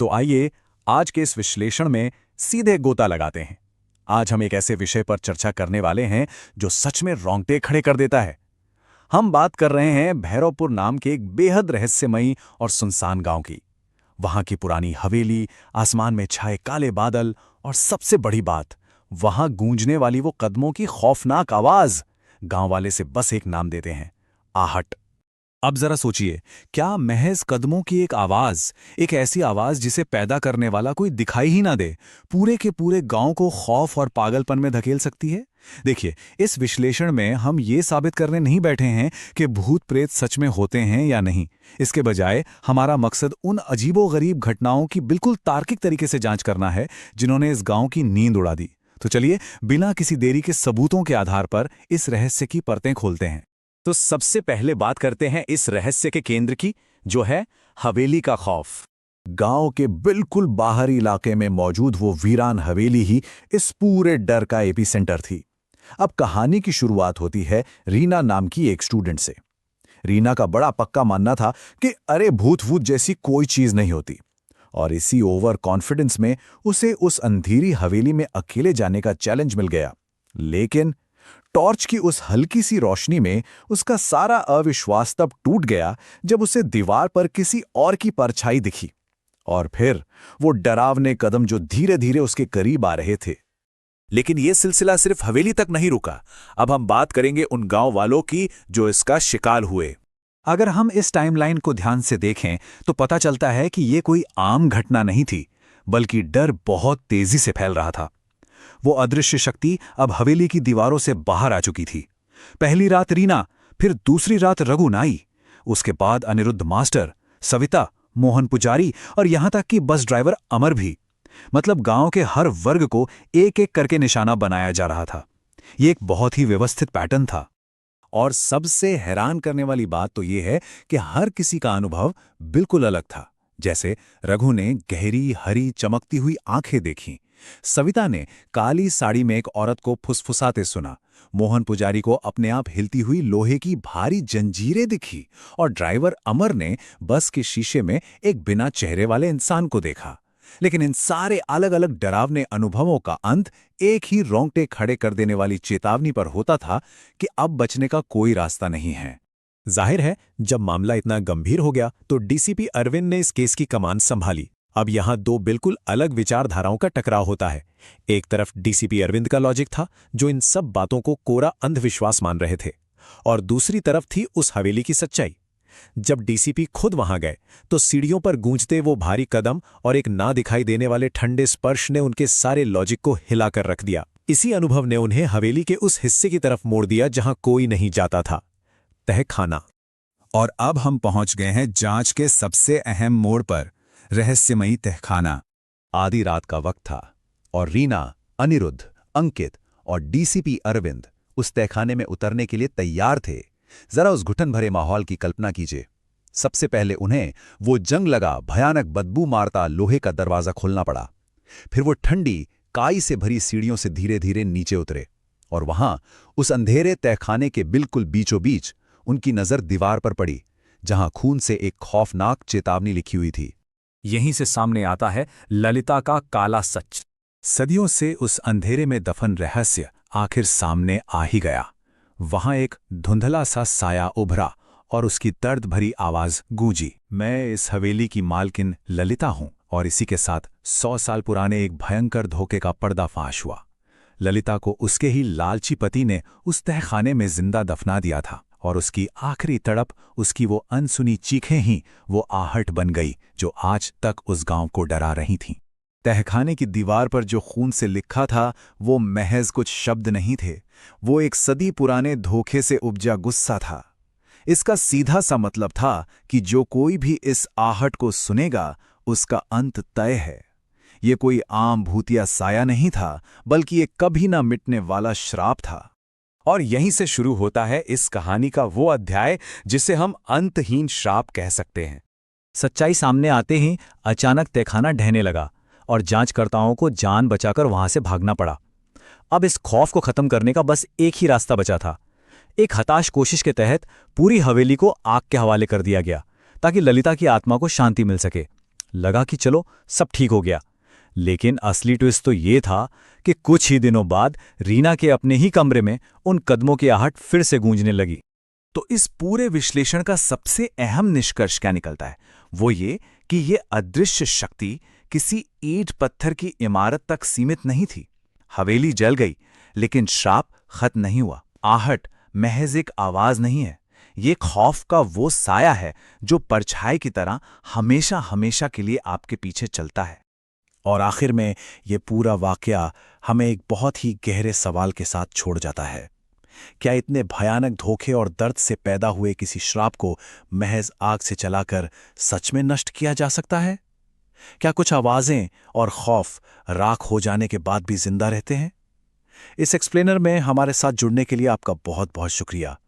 तो आइए आज के इस विश्लेषण में सीधे गोता लगाते हैं। आज हम एक ऐसे विषय पर चर्चा करने वाले हैं जो सच में रोंगटे खड़े कर देता है। हम बात कर रहे हैं भैरवपुर नाम के एक बेहद रहस्यमयी और सुनसान गांव की। वहां की पुरानी हवेली, आसमान में छाए काले बादल और सबसे बड़ी बात, वहां गूंजने वाली वो कदमों की खौफनाक आवाज। गांव वाले से बस एक नाम देते हैं, आहट। अब जरा सोचिए, क्या महज कदमों की एक आवाज, एक ऐसी आवाज जिसे पैदा करने वाला कोई दिखाई ही ना दे, पूरे के पूरे गांव को खौफ और पागलपन में धकेल सकती है? देखिए, इस विश्लेषण में हम ये साबित करने नहीं बैठे हैं कि भूत प्रेत सच में होते हैं या नहीं। इसके बजाय हमारा मकसद उन अजीबोगरीब घटनाओं की बिल्कुल तार्किक तरीके से जांच करना है जिन्होंने इस गांव की नींद उड़ा दी। तो चलिए, बिना किसी देरी के सबूतों के आधार पर इस रहस्य की परतें खोलते हैं। तो सबसे पहले बात करते हैं इस रहस्य के केंद्र की, जो है हवेली का खौफ। गांव के बिल्कुल बाहरी इलाके में मौजूद वो वीरान हवेली ही इस पूरे डर का एपिसेंटर थी। अब कहानी की शुरुआत होती है रीना नाम की एक स्टूडेंट से। रीना का बड़ा पक्का मानना था कि अरे भूत वूत जैसी कोई चीज नहीं होती, और इसी ओवर कॉन्फिडेंस में उसे उस अंधेरी हवेली में अकेले जाने का चैलेंज मिल गया। लेकिन टॉर्च की उस हल्की सी रोशनी में उसका सारा अविश्वास तब टूट गया जब उसे दीवार पर किसी और की परछाई दिखी, और फिर वो डरावने कदम जो धीरे धीरे उसके करीब आ रहे थे। लेकिन यह सिलसिला सिर्फ हवेली तक नहीं रुका। अब हम बात करेंगे उन गांव वालों की जो इसका शिकार हुए। अगर हम इस टाइमलाइन को ध्यान से देखें तो पता चलता है कि यह कोई आम घटना नहीं थी, बल्कि डर बहुत तेजी से फैल रहा था। वो अदृश्य शक्ति अब हवेली की दीवारों से बाहर आ चुकी थी। पहली रात रीना, फिर दूसरी रात रघु नाई, उसके बाद अनिरुद्ध मास्टर, सविता, मोहन पुजारी और यहां तक कि बस ड्राइवर अमर भी। मतलब गांव के हर वर्ग को एक एक करके निशाना बनाया जा रहा था। यह एक बहुत ही व्यवस्थित पैटर्न था। और सबसे हैरान करने वाली बात तो यह है कि हर किसी का अनुभव बिल्कुल अलग था। जैसे रघु ने गहरी हरी चमकती हुई आंखें देखीं, सविता ने काली साड़ी में एक औरत को फुसफुसाते सुना, मोहन पुजारी को अपने आप हिलती हुई लोहे की भारी जंजीरें दिखी, और ड्राइवर अमर ने बस के शीशे में एक बिना चेहरे वाले इंसान को देखा। लेकिन इन सारे अलग अलग डरावने अनुभवों का अंत एक ही रोंगटे खड़े कर देने वाली चेतावनी पर होता था कि अब बचने का कोई रास्ता नहीं है। जाहिर है, जब मामला इतना गंभीर हो गया तो डीसीपी अरविंद ने इस केस की कमान संभाली। अब यहां दो बिल्कुल अलग विचारधाराओं का टकराव होता है। एक तरफ डीसीपी अरविंद का लॉजिक था, जो इन सब बातों को कोरा अंधविश्वास मान रहे थे, और दूसरी तरफ थी उस हवेली की सच्चाई। जब डीसीपी खुद वहां गए तो सीढ़ियों पर गूंजते वो भारी कदम और एक ना दिखाई देने वाले ठंडे स्पर्श ने उनके सारे लॉजिक को हिलाकर रख दिया। इसी अनुभव ने उन्हें हवेली के उस हिस्से की तरफ मोड़ दिया जहां कोई नहीं जाता था, तहखाना। और अब हम पहुंच गए हैं जांच के सबसे अहम मोड़ पर, रहस्यमयी तहखाना। आधी रात का वक्त था और रीना, अनिरुद्ध, अंकित और डीसीपी अरविंद उस तहखाने में उतरने के लिए तैयार थे। जरा उस घुटन भरे माहौल की कल्पना कीजिए। सबसे पहले उन्हें वो जंग लगा, भयानक बदबू मारता लोहे का दरवाजा खोलना पड़ा। फिर वो ठंडी काई से भरी सीढ़ियों से धीरे धीरे नीचे उतरे, और वहां उस अंधेरे तहखाने के बिल्कुल बीचों बीच उनकी नजर दीवार पर पड़ी, जहां खून से एक खौफनाक चेतावनी लिखी हुई थी। यहीं से सामने आता है ललिता का काला सच। सदियों से उस अंधेरे में दफन रहस्य आखिर सामने आ ही गया। वहां एक धुंधला सा साया उभरा और उसकी दर्द भरी आवाज गूंजी, मैं इस हवेली की मालकिन ललिता हूं, और इसी के साथ 100 साल पुराने एक भयंकर धोखे का पर्दाफाश हुआ। ललिता को उसके ही लालची पति ने उस तहखाने में जिंदा दफना दिया था, और उसकी आखिरी तड़प, उसकी वो अनसुनी चीखें ही वो आहट बन गई जो आज तक उस गांव को डरा रही थीं। तहखाने की दीवार पर जो खून से लिखा था वो महज कुछ शब्द नहीं थे, वो एक सदी पुराने धोखे से उपजा गुस्सा था। इसका सीधा सा मतलब था कि जो कोई भी इस आहट को सुनेगा उसका अंत तय है। ये कोई आम भूतिया साया नहीं था, बल्कि एक कभी ना मिटने वाला श्राप था। और यहीं से शुरू होता है इस कहानी का वो अध्याय जिसे हम अंतहीन श्राप कह सकते हैं। सच्चाई सामने आते ही अचानक तहखाना ढहने लगा और जांचकर्ताओं को जान बचाकर वहां से भागना पड़ा। अब इस खौफ को खत्म करने का बस एक ही रास्ता बचा था। एक हताश कोशिश के तहत पूरी हवेली को आग के हवाले कर दिया गया ताकि ललिता की आत्मा को शांति मिल सके। लगा कि चलो सब ठीक हो गया। लेकिन असली ट्विस्ट तो ये था कि कुछ ही दिनों बाद रीना के अपने ही कमरे में उन कदमों की आहट फिर से गूंजने लगी। तो इस पूरे विश्लेषण का सबसे अहम निष्कर्ष क्या निकलता है, वो ये कि ये अदृश्य शक्ति किसी ईंट पत्थर की इमारत तक सीमित नहीं थी। हवेली जल गई, लेकिन श्राप खत्म नहीं हुआ। आहट महज एक आवाज नहीं है, ये खौफ का वो साया है जो परछाई की तरह हमेशा हमेशा के लिए आपके पीछे चलता है। और आखिर में ये पूरा वाकया हमें एक बहुत ही गहरे सवाल के साथ छोड़ जाता है। क्या इतने भयानक धोखे और दर्द से पैदा हुए किसी श्राप को महज आग से जलाकर सच में नष्ट किया जा सकता है? क्या कुछ आवाजें और खौफ राख हो जाने के बाद भी जिंदा रहते हैं? इस एक्सप्लेनर में हमारे साथ जुड़ने के लिए आपका बहुत बहुत शुक्रिया।